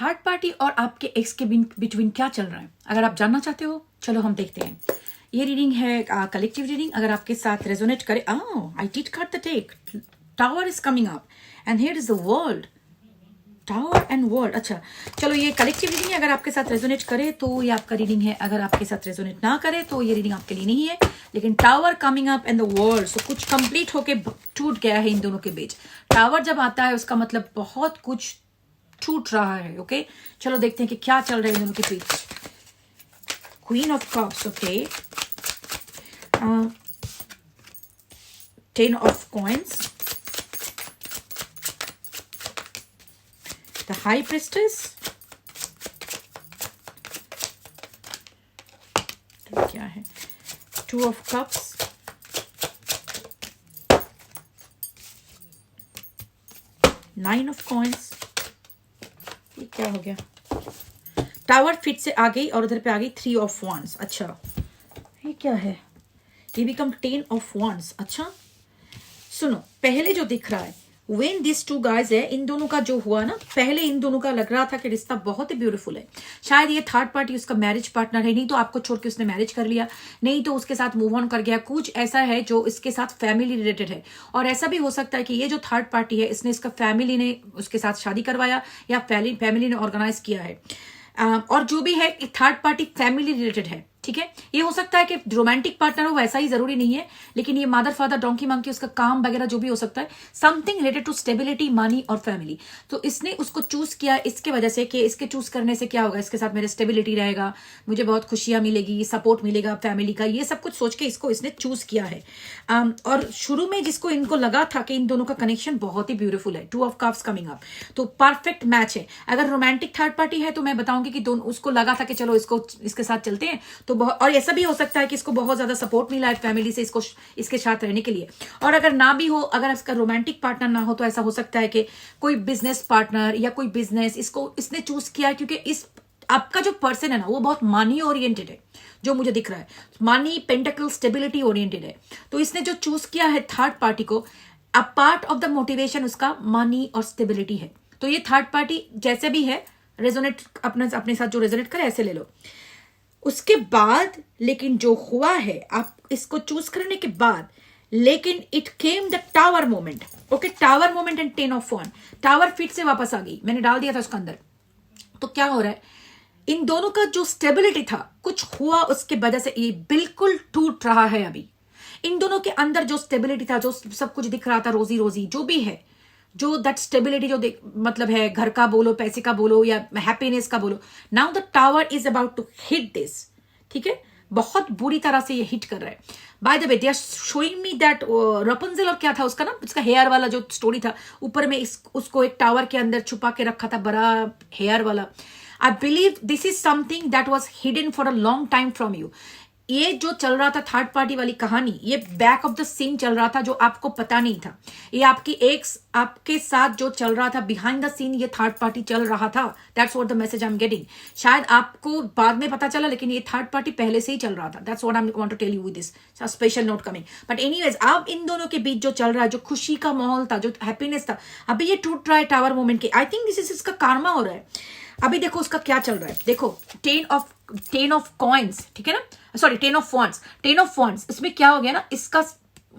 Third party और आपके x के बिटवीन क्या चल रहा है, अगर आप जानना चाहते हो चलो हम देखते हैं। ये रीडिंग है कलेक्टिव रीडिंग। अगर आपके साथ रेजोनेट करे, I did cut the deck, tower is coming up and here is the world, tower and world. अच्छा चलो, ये कलेक्टिव रीडिंग है। अगर आपके साथ रेजोनेट करे तो ये आपका रीडिंग है, अगर आपके साथ रेजोनेट ना करे तो ये रीडिंग आपके लिए नहीं है। लेकिन tower coming up and the world, so कुछ कंप्लीट होके टूट गया है इन दोनों के बीच। टावर जब आता है उसका मतलब बहुत कुछ टूट रहा है। ओके चलो देखते हैं कि क्या चल रहा है इन दोनों के बीच। Queen of cups, okay, 10 of coins, the high priestess, तो क्या है, 2 of cups, nine of coins. ये क्या हो गया, टावर फिट से आ गई और उधर पे आ गई 3 of wands। अच्छा ये क्या है, ये बिकम 10 of wands। अच्छा सुनो, पहले जो दिख रहा है when these two guys है, इन दोनों का जो हुआ ना, पहले इन दोनों का लग रहा था कि रिश्ता बहुत ही ब्यूटीफुल है। शायद ये थर्ड पार्टी उसका मैरिज पार्टनर है, नहीं तो आपको छोड़ के उसने मैरिज कर लिया, नहीं तो उसके साथ मूव ऑन कर गया। कुछ ऐसा है जो इसके साथ फैमिली रिलेटेड है, और ऐसा भी हो सकता है कि ये जो थर्ड पार्टी है इसने इसका फैमिली ने उसके साथ शादी करवाया या फैमिली ने ऑर्गेनाइज किया है। और जो भी है थर्ड पार्टी फैमिली रिलेटेड है, ठीक है। ये हो सकता है कि रोमांटिक पार्टनर हो, वैसा ही जरूरी नहीं है, लेकिन ये मदर फादर डोंकी मंकी उसका काम वगैरह जो भी हो सकता है, something related to stability money और फैमिली। तो इसने उसको चूज किया इसके वजह से कि इसके चूज करने से क्या होगा, इसके साथ मेरे स्टेबिलिटी रहेगा, मुझे बहुत खुशियां मिलेगी, सपोर्ट मिलेगा फैमिली का, ये सब कुछ सोच के इसको इसने चूज किया है। और शुरू में जिसको इनको लगा था कि इन दोनों का कनेक्शन बहुत ही ब्यूटीफुल है, 2 of cups कमिंग अप, तो परफेक्ट मैच है। अगर रोमांटिक थर्ड पार्टी है तो मैं बताऊंगी कि दोनों उसको लगा था कि चलो इसके साथ चलते हैं, तो और ऐसा भी हो सकता है कि इसको बहुत ज्यादा सपोर्ट मिला है फैमिली से इसको इसके साथ रहने के लिए। और अगर ना भी हो, अगर इसका रोमांटिक पार्टनर ना हो, तो ऐसा हो सकता है कि कोई बिजनेस पार्टनर या कोई बिजनेस इसको इसने चूज किया, क्योंकि इस आपका जो पर्सन है ना वो बहुत मनी ओरिएंटेड है, जो मुझे दिख रहा है मनी पेंटाकल स्टेबिलिटी ओरिएंटेड है। तो इसने जो चूज किया है थर्ड पार्टी को, a part of the motivation उसका मनी और स्टेबिलिटी है। तो ये थर्ड पार्टी जैसे भी है रेजोनेट अपने साथ जो रेजोनेट करे ऐसे ले लो। उसके बाद लेकिन जो हुआ है, आप इसको चूज करने के बाद, लेकिन it came the tower moment. Okay, tower moment and 10 of wands, tower fit से वापस आ गई, मैंने डाल दिया था उसके अंदर। तो क्या हो रहा है, इन दोनों का जो स्टेबिलिटी था, कुछ हुआ उसके वजह से ये बिल्कुल टूट रहा है। अभी इन दोनों के अंदर जो स्टेबिलिटी था, जो सब कुछ दिख रहा था रोजी रोजी जो भी है, जो दैट स्टेबिलिटी जो मतलब है, घर का बोलो, पैसे का बोलो या हैप्पीनेस का बोलो, now the tower is about to hit this. ठीक है, बहुत बुरी तरह से ये हिट कर रहा है। By the way they are showing me that Rapunzel, और क्या था उसका ना, उसका हेयर वाला जो स्टोरी था, ऊपर में उसको एक टावर के अंदर छुपा के रखा था, बड़ा हेयर वाला। I believe this is something that was hidden for a long time from you. ये जो चल रहा था थर्ड पार्टी वाली कहानी, ये बैक ऑफ द सीन चल रहा था, जो आपको पता नहीं था। ये आपकी एक्स आपके साथ जो चल रहा था बिहाइंड द सीन, ये थर्ड पार्टी चल रहा था। That's what the message I am getting. शायद आपको बाद में पता चला, लेकिन ये थर्ड पार्टी पहले से ही चल रहा था। That's what I want to tell you with this special note coming. But anyways, अब इन दोनों के बीच जो चल रहा है, जो खुशी का माहौल था, जो हैप्पीनेस था, अभी ये टूट रहा है टावर मोमेंट के। आई थिंक दिस इज इसका कार्मा हो रहा है। अभी देखो उसका क्या चल रहा है, देखो 10 of coins, ठीक है ना, sorry 10 of wands, 10 of wands, इसमें क्या हो गया ना, इसका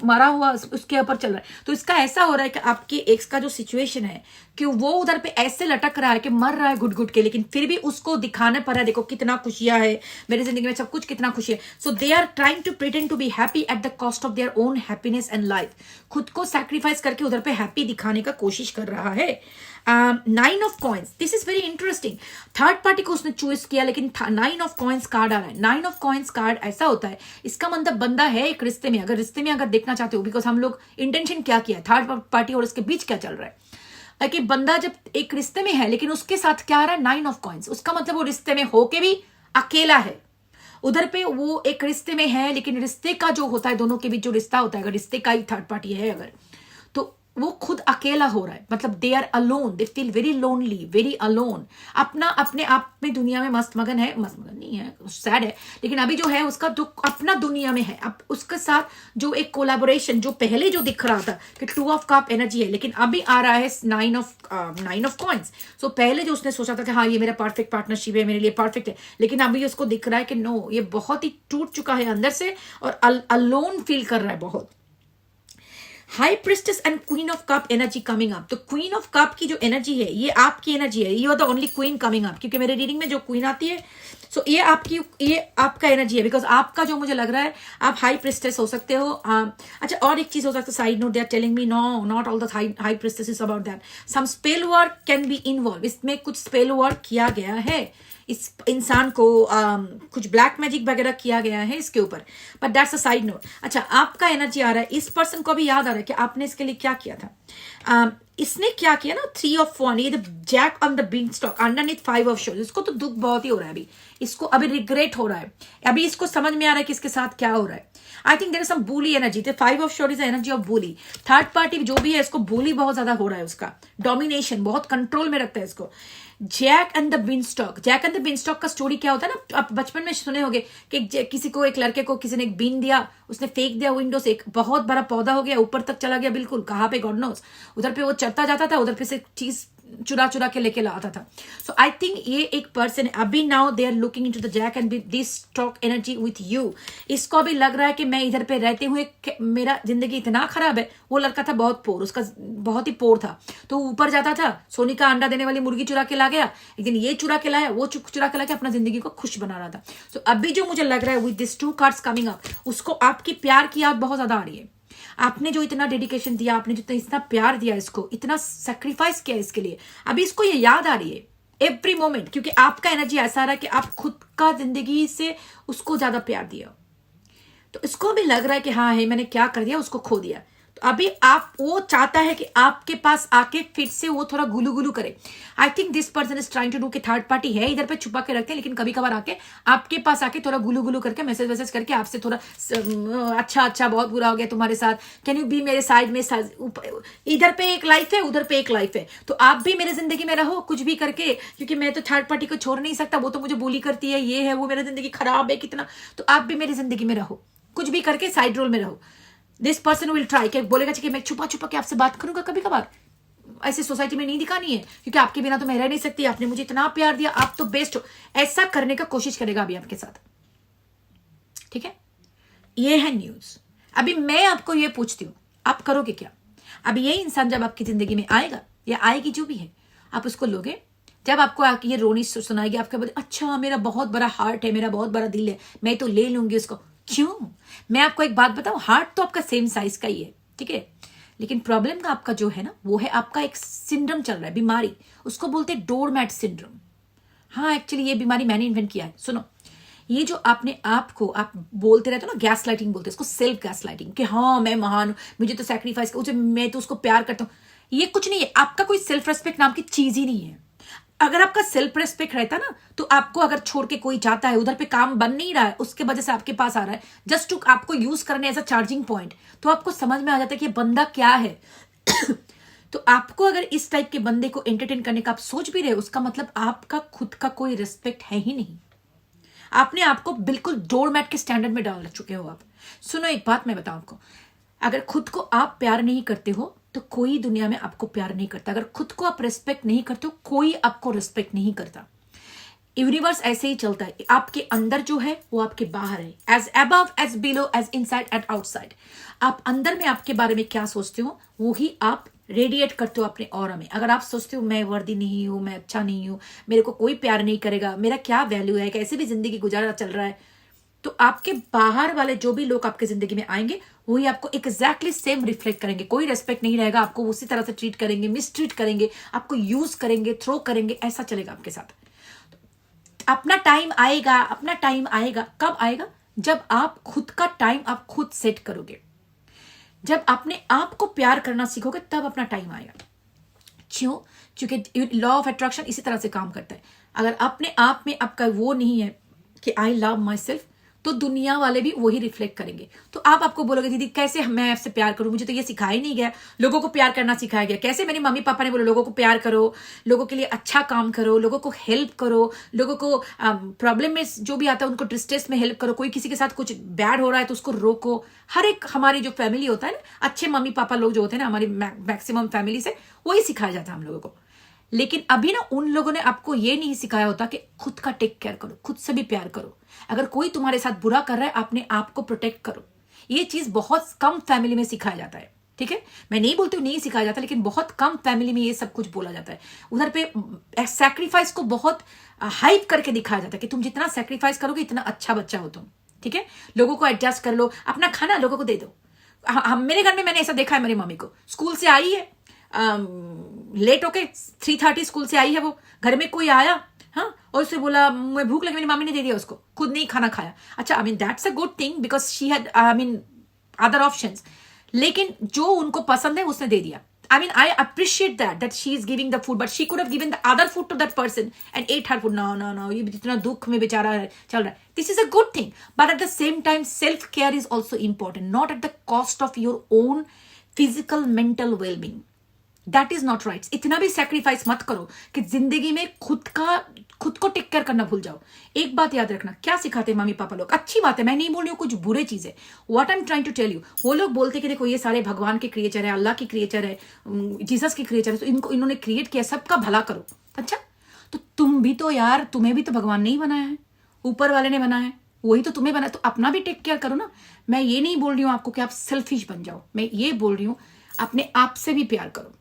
मरा हुआ उसके ऊपर चल रहा है। तो इसका ऐसा हो रहा है कि आपके एक्स का जो सिचुएशन है, कि वो उधर पे ऐसे लटक रहा है कि मर रहा है घुट घुट के, लेकिन फिर भी उसको दिखाने पड़ रहा है, देखो कितना खुशियां है मेरी जिंदगी में, सब कुछ कितना खुशी है। So they are trying to pretend to be happy at the cost of their own happiness and life. खुद को सैक्रिफाइस करके उधर पे हैप्पी दिखाने का कोशिश कर रहा है। 9 of coins, this is very interesting. Third party को उसने चूज किया, लेकिन 9 of coins कार्ड आ रहा है। 9 of coins कार्ड ऐसा होता है, इसका मतलब बंदा है एक रिश्ते में। अगर रिश्ते में अगर देखना चाहते हो, बिकॉज हम लोग इंटेंशन क्या किया है, थर्ड पार्टी और इसके बीच क्या चल रहा है, कि बंदा जब एक रिश्ते में है, लेकिन उसके साथ क्या आ रहा है, 9 of coins, उसका मतलब वो रिश्ते में होके भी अकेला है। उधर पे वो एक रिश्ते में है, लेकिन रिश्ते का जो होता है, दोनों के बीच जो रिश्ता होता है, अगर रिश्ते का ही थर्ड पार्टी है अगर, तो वो खुद अकेला हो रहा है, मतलब they are alone, they feel very lonely, very alone. अपना अपने आप में दुनिया में मस्त मगन है, मस्त मगन नहीं है, सैड है, लेकिन अभी जो है उसका दुख अपना दुनिया में है। अब उसके साथ जो एक कोलैबोरेशन जो पहले जो दिख रहा था कि 2 ऑफ कप एनर्जी है, लेकिन अभी आ रहा है 9 ऑफ कॉइंस। सो पहले जो उसने सोचा था कि हाँ ये मेरा परफेक्ट पार्टनरशिप है, मेरे लिए परफेक्ट है, लेकिन अभी उसको दिख रहा है कि नो, ये बहुत ही टूट चुका है अंदर से और अलोन फील कर रहा है बहुत। High priestess and queen of cup energy coming up. तो क्वीन ऑफ कप की जो एनर्जी है ये आपकी एनर्जी है, you are the only queen coming up, क्योंकि मेरे रीडिंग में जो क्वीन आती है सो ये आपका एनर्जी है, बिकॉज आपका जो मुझे लग रहा है आप हाई प्रिस्टेस हो सकते हो। अच्छा, और एक चीज हो सकता है, side note, they are telling me no, not all the high priestess is about that, some spell work can be involve. इसमें कुछ स्पेल वर्क किया गया है, इस इंसान को कुछ ब्लैक मैजिक वगैरह किया गया है इसके ऊपर, but that's a side note. अच्छा, आपका एनर्जी आ रहा है, इस पर्सन को भी याद आ रहा है कि आपने इसके लिए क्या किया था। इसने क्या किया ना, 3 ऑफ वन, ये Jack on the beanstalk underneath 5 of swords. इसको तो दुख बहुत ही हो रहा है अभी, इसको अभी रिग्रेट हो रहा है, अभी इसको समझ में आ रहा है कि इसके साथ क्या हो रहा है। I think there is some bully energy, 5 of swords is energy of bully. Third party जो भी है इसको बुली बहुत ज्यादा हो रहा है, उसका डोमिनेशन बहुत कंट्रोल में रखता है इसको। Jack and the beanstalk, Jack and the beanstalk का स्टोरी क्या होता है ना, आप बचपन में सुने होंगे कि किसी को, एक लड़के को किसी ने एक बीन दिया, उसने फेंक दिया विंडो से, एक बहुत बड़ा पौधा हो गया, ऊपर तक चला गया, बिल्कुल कहाँ पे गॉड नोस, उधर पे वो चढ़ता जाता था, उधर पे से चीज चुरा चुरा के लेके लाता था। सो आई थिंक ये एक पर्सन है, अभी now they are looking into the Jack and this stalk energy with you. इसको अभी लग रहा है कि मैं इधर पे रहते हुए मेरा जिंदगी इतना खराब है। वो लड़का था बहुत पोर, उसका बहुत ही पोर था, तो ऊपर जाता था, सोनी का अंडा देने वाली मुर्गी चुरा के ला गया, एक दिन ये चुरा के लाया, वो चुरा के ला के अपना जिंदगी को खुश बना रहा था। सो अभी जो मुझे लग रहा है with this 2 cards coming up, उसको आपकी प्यार की याद बहुत ज्यादा आ रही है। आपने जो इतना डेडिकेशन दिया, आपने जितना इतना प्यार दिया इसको, इतना सेक्रीफाइस किया इसके लिए, अभी इसको ये याद आ रही है एवरी मोमेंट, क्योंकि आपका एनर्जी ऐसा रहा कि आप खुद का जिंदगी से उसको ज्यादा प्यार दिया। तो इसको भी लग रहा है कि हाँ है, मैंने क्या कर दिया, उसको खो दिया। तो अभी आप, वो चाहता है कि आपके पास आके फिर से वो थोड़ा गुलू गुलू करे। I think this person is trying to do कि थर्ड पार्टी है, इधर पे छुपा के रखते हैं, लेकिन कभी कभार आके आपके पास आके थोड़ा गुलू गुलू करके मैसेज वैसेज करके आपसे थोड़ा अच्छा बहुत बुरा हो गया तुम्हारे साथ, कैन यू बी मेरे साइड में, इधर पे एक लाइफ है, उधर पे एक लाइफ है, तो आप भी मेरे जिंदगी में रहो कुछ भी करके, क्योंकि मैं तो थर्ड पार्टी को छोड़ नहीं सकता, वो तो मुझे बोली करती है, ये है वो, मेरी जिंदगी खराब है कितना, तो आप भी मेरी जिंदगी में रहो, कुछ भी करके साइड रोल में रहो। दिस पर्सन विल ट्राई, क्या बोलेगा कि मैं छुपा छुपा के आपसे बात करूंगा कभी कभार, ऐसे सोसाइटी में नहीं दिखानी है, क्योंकि आपके बिना तो मैं रह नहीं सकती, आपने मुझे इतना प्यार दिया, आप तो बेस्ट हो, ऐसा करने का कोशिश करेगा अभी आपके साथ। ठीक है, ये है न्यूज। अभी मैं आपको ये पूछती हूँ, आप करोगे क्या? अभी ये इंसान जब आपकी जिंदगी में आएगा या आएगी जो भी है, आप उसको लोगे, जब आपको ये रोनी सुनाएगी, आपके बोले अच्छा मेरा बहुत बड़ा हार्ट है, मेरा बहुत बड़ा दिल है, मैं तो ले लूंगी उसको। क्यों? मैं आपको एक बात बताऊं, हार्ट तो आपका सेम साइज का ही है, ठीक है, लेकिन प्रॉब्लम का आपका जो है ना, वो है आपका एक सिंड्रोम चल रहा है, बीमारी, उसको बोलते हैं डोरमैट सिंड्रोम। हाँ, एक्चुअली ये बीमारी मैंने इन्वेंट किया है। सुनो, ये जो आपने आपको आप बोलते रहते हो ना, गैस लाइटिंग बोलते हैं इसको, सेल्फ गैस लाइटिंग, कि हाँ मैं महान हूं, मुझे तो सैक्रिफाइस, मैं तो उसको प्यार करता हूं, ये कुछ नहीं है। आपका कोई सेल्फ रेस्पेक्ट नाम की चीज ही नहीं है। अगर आपका सेल्फ रेस्पेक्ट रहता ना, तो आपको अगर छोड़ के कोई जाता है, उधर पे काम बन नहीं रहा है, उसके वजह से आपके पास आ रहा है, जस्ट टू आपको यूज करने एज अ चार्जिंग पॉइंट, तो आपको समझ में आ जाता है कि ये बंदा क्या है। तो आपको अगर इस टाइप के बंदे को एंटरटेन करने का आप सोच भी रहे, उसका मतलब आपका खुद का कोई रिस्पेक्ट है ही नहीं। आपने आपको बिल्कुल डोरमैट के स्टैंडर्ड में डाल चुके हो आप। सुनो, एक बात मैं बताऊं आपको, अगर खुद को आप प्यार नहीं करते हो तो कोई दुनिया में आपको प्यार नहीं करता। अगर खुद को आप रिस्पेक्ट नहीं करते हो, कोई आपको रिस्पेक्ट नहीं करता। यूनिवर्स ऐसे ही चलता है, आपके अंदर जो है वो आपके बाहर है, as above as below as inside at outside. आप अंदर में आपके बारे में क्या सोचते हो, वो ही आप रेडिएट करते हो अपने ऑरा में। अगर आप सोचते हो मैं वर्दी नहीं हूं, मैं अच्छा नहीं हूं, मेरे को कोई प्यार नहीं करेगा, मेरा क्या वैल्यू है, कैसे भी जिंदगी गुजारा चल रहा है, तो आपके बाहर वाले जो भी लोग आपके जिंदगी में आएंगे, वही आपको एग्जैक्टली सेम रिफ्लेक्ट करेंगे। कोई रेस्पेक्ट नहीं रहेगा, आपको उसी तरह से ट्रीट करेंगे, मिसट्रीट करेंगे, आपको यूज करेंगे, थ्रो करेंगे, ऐसा चलेगा आपके साथ। अपना टाइम आएगा, अपना टाइम आएगा। कब आएगा? जब आप खुद का टाइम आप खुद सेट करोगे, जब अपने आप को प्यार करना सीखोगे, तब अपना टाइम आएगा। क्यों? क्योंकि लॉ ऑफ अट्रैक्शन इसी तरह से काम करता है। अगर अपने आप में आपका वो नहीं है कि आई लव माई सेल्फ, तो दुनिया वाले भी वही रिफ्लेक्ट करेंगे। तो आप आपको बोलोगे दीदी कैसे मैं आपसे प्यार करूं, मुझे तो ये सिखाया ही नहीं गया, लोगों को प्यार करना सिखाया गया। कैसे मेरे मम्मी पापा ने बोला लोगों को प्यार करो, लोगों के लिए अच्छा काम करो, लोगों को हेल्प करो, लोगों को प्रॉब्लम में जो भी आता है उनको डिस्ट्रेस में हेल्प करो, कोई किसी के साथ कुछ बैड हो रहा है तो उसको रोको। हर एक हमारी जो फैमिली होता है ना, अच्छे मम्मी पापा लोग जो होते हैं ना, हमारी मैक्सिमम फैमिली से वही सिखाया जाता है हम लोगों को। लेकिन अभी ना उन लोगों ने आपको ये नहीं सिखाया होता कि खुद का टेक केयर करो, खुद से भी प्यार करो। अगर कोई तुम्हारे साथ बुरा कर रहा है, अपने आप को प्रोटेक्ट करो। ये चीज बहुत कम फैमिली में सिखाया जाता है, ठीक है। मैं नहीं बोलती हूँ नहीं सिखाया जाता, लेकिन बहुत कम फैमिली में ये सब कुछ बोला जाता है। उधर पे सैक्रिफाइस को बहुत हाइप करके दिखाया जाता है कि तुम जितना सैक्रिफाइस करोगे इतना अच्छा बच्चा हो तुम, ठीक है। लोगों को एडजस्ट कर लो, अपना खाना लोगों को दे दो। हम मेरे घर में मैंने ऐसा देखा है, मेरी मम्मी को स्कूल से आई है लेट होके 3:30 स्कूल से आई है, वो घर में कोई आया हाँ और उससे बोला मैं भूख लगी, मेरी मम्मी ने दे दिया उसको, खुद नहीं खाना खाया। अच्छा, I mean that's a good thing because she had I mean other options, लेकिन जो उनको पसंद है उसने दे दिया। I mean, I appreciate that she is giving the food, but she could have given the other food to that person and ate her food. No, ये जितना दुख में बेचारा चल रहा है, this is a good thing, but at the same time, self-care is also important, not at the cost of your own physical, mental well-being. That is not right. इतना भी sacrifice मत करो कि जिंदगी में खुद को टेक केयर करना भूल जाओ। एक बात याद रखना, क्या सिखाते हैं मम्मी पापा लोग, अच्छी बात है, मैं नहीं बोल रही हूँ कुछ बुरे चीज है। What I am trying to tell you, वो लोग बोलते कि देखो ये सारे भगवान के क्रिएचर है, अल्लाह की क्रिएचर है, जीसस की क्रिएचर है, तो इनको इन्होंने क्रिएट किया, सबका भला करो। अच्छा, तो तुम भी तो यार, तुम्हें भी तो भगवान ने ही बनाया है, ऊपर वाले ने बनाया है, वही तो तुम्हें बनाया, तो अपना भी टेक केयर करो ना। मैं ये नहीं बोल रही हूँ आपको कि आप सेल्फिश बन जाओ, मैं ये बोल रही हूँ अपने आप से भी प्यार करो।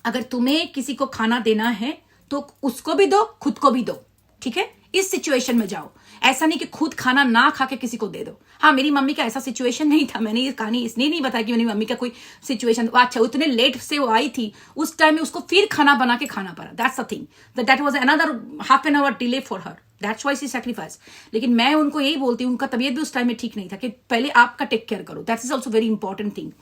अगर तुम्हें किसी को खाना देना है तो उसको भी दो, खुद को भी दो, ठीक है। इस सिचुएशन में जाओ, ऐसा नहीं कि खुद खाना ना खा के किसी को दे दो। हाँ, मेरी मम्मी का ऐसा सिचुएशन नहीं था, मैंने ये कहानी इसलिए नहीं बताया कि मेरी मम्मी का कोई सिचुएशन, अच्छा उतने लेट से वो आई थी, उस टाइम में उसको फिर खाना बना के खाना पड़ा, that's the thing, that was another half an hour delay for her, that's why she sacrifice. लेकिन मैं उनको यही बोलती हूँ, उनका तबीयत भी उस टाइम में ठीक नहीं था, कि पहले आपका टेक केयर करो, that is also very important thing.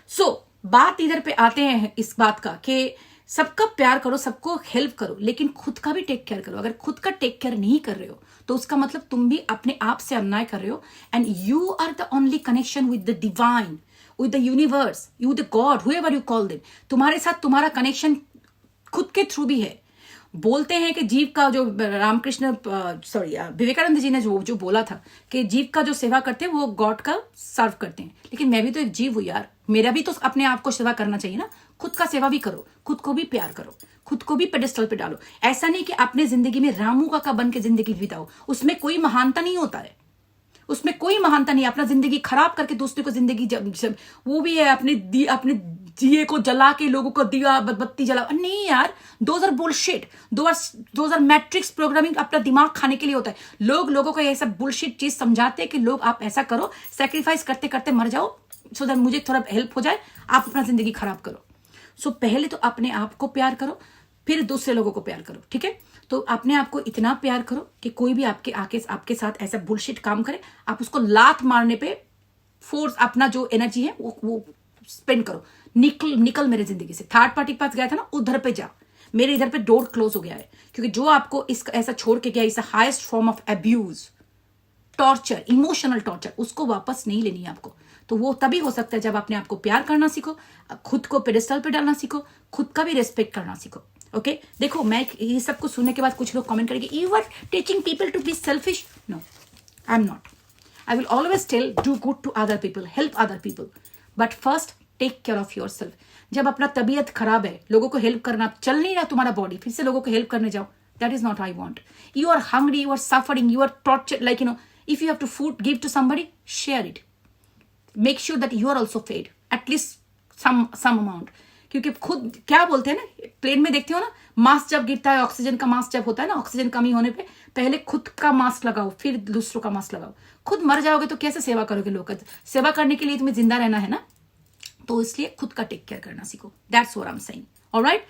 So बात इधर पे आते हैं इस बात का कि सबका प्यार करो, सबको हेल्प करो, लेकिन खुद का भी टेक केयर करो। अगर खुद का टेक केयर नहीं कर रहे हो तो उसका मतलब तुम भी अपने आप से अन्याय कर रहे हो, and you are the only connection with the divine, with the universe, you the god, whoever you call them. तुम्हारे साथ तुम्हारा कनेक्शन खुद के थ्रू भी है। बोलते हैं कि जीव का जो रामकृष्ण विवेकानंद जी ने जो बोला था कि जीव का जो सेवा करते हैं वो गॉड का सर्व करते हैं, लेकिन मैं भी तो एक जीव हूं यार, मेरा भी तो अपने आप को सेवा करना चाहिए ना। खुद का सेवा भी करो, खुद को भी प्यार करो, खुद को भी पेडेस्टल पे डालो। ऐसा नहीं कि अपने जिंदगी में रामू काका बन के जिंदगी बिताओ, उसमें कोई महानता नहीं होता है, उसमें कोई महानता नहीं। अपना जिंदगी खराब करके दूसरे को जिंदगी जब वो भी है अपने दिए को जला के लोगों को दिया बत्ती जला, नहीं यार, those are bullshit, those are matrix programming, अपना दिमाग खाने के लिए होता है। लोगों को ये सब बुलशिट चीज समझाते हैं कि लोग आप ऐसा करो, सैक्रिफाइस करते करते मर जाओ, सो दैट मुझे थोड़ा हेल्प हो जाए, आप अपना जिंदगी खराब करो। सो पहले तो अपने आप को प्यार करो, फिर दूसरे लोगों को प्यार करो, ठीक है। तो अपने आप को इतना प्यार करो कि कोई भी आपके साथ ऐसा बुलशिट काम करे, आप उसको लात मारने पे फोर्स, अपना जो एनर्जी है वो स्पेंड करो, निकल मेरे जिंदगी से। थर्ड पार्टी के पास गया था ना, उधर पे जा, मेरे इधर पे डोर क्लोज हो गया है, क्योंकि जो आपको ऐसा छोड़ के गया, इस highest form of abuse, torture, emotional torture, उसको वापस नहीं लेनी है आपको। तो वो तभी हो सकता है जब अपने आप को प्यार करना सीखो, खुद को पेडेस्टल पे डालना सीखो, खुद का भी रेस्पेक्ट करना सीखो। ओके, देखो मैं ये सब कुछ सुनने के बाद कुछ लोग कमेंट करेंगे you are teaching people to be selfish. No, I am not. I will always tell do good to other people, help other people, but first take care of yourself. जब अपना तबीयत खराब है, लोगों को help करना चल नहीं रहा तुम्हारा बॉडी, फिर से लोगों को हेल्प करने जाओ, that is not I want. You are hungry, you are suffering, you are torture, like you know, if you have to food give to somebody, share it, make sure that you are also fed at least some amount। क्योंकि खुद क्या बोलते हैं ना, plane में देखते हो ना, मास्क जब गिरता है, ऑक्सीजन का मास्क जब होता है ना, ऑक्सीजन कमी होने पे पहले खुद का मास्क लगाओ, फिर दूसरों का मास्क लगाओ। खुद मर जाओगे तो कैसे सेवा करोगे? लोग सेवा करने के लिए तुम्हें जिंदा रहना है ना, तो इसलिए खुद का टेक केयर करना सीखो, that's what I am saying. Alright,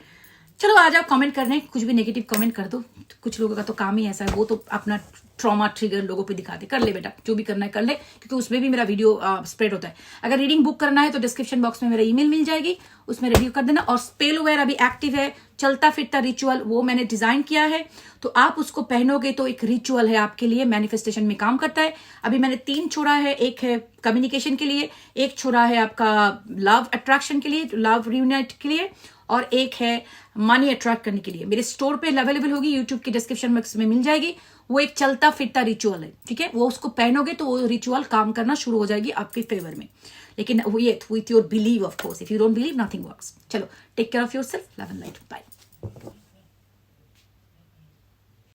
चलो आ जाओ कमेंट करने, कुछ भी नेगेटिव कमेंट कर दो, कुछ लोगों का तो काम ही ऐसा है, वो तो अपना ट्रॉमा ट्रिगर लोगों पे दिखाते, कर ले बेटा, जो भी करना है कर ले, क्योंकि उसमें भी मेरा वीडियो स्प्रेड होता है। अगर रीडिंग बुक करना है तो डिस्क्रिप्शन बॉक्स में मेरा ईमेल मिल जाएगी, उसमें रिव्यू कर देना। और स्पेलवेयर अभी एक्टिव है, चलता फिरता रिचुअल वो मैंने डिजाइन किया है, तो आप उसको पहनोगे तो एक रिचुअल है आपके लिए, मैनिफेस्टेशन में काम करता है। अभी मैंने 3 छोड़ा है, एक है कम्युनिकेशन के लिए, एक छोड़ा है आपका लव अट्रैक्शन के लिए, लव रियूनाइट के लिए, और एक है मनी अट्रैक्ट करने के लिए। मेरे स्टोर पे अवेलेबल होगी, यूट्यूब के डिस्क्रिप्शन बॉक्स में मिल जाएगी। वो एक चलता फिरता रिचुअल है, ठीक है। वो उसको पहनोगे तो वो रिचुअल काम करना शुरू हो जाएगी आपके फेवर में, लेकिन with your believe of course. If you don't believe nothing works. चलो, take care of yourself, love and light, bye.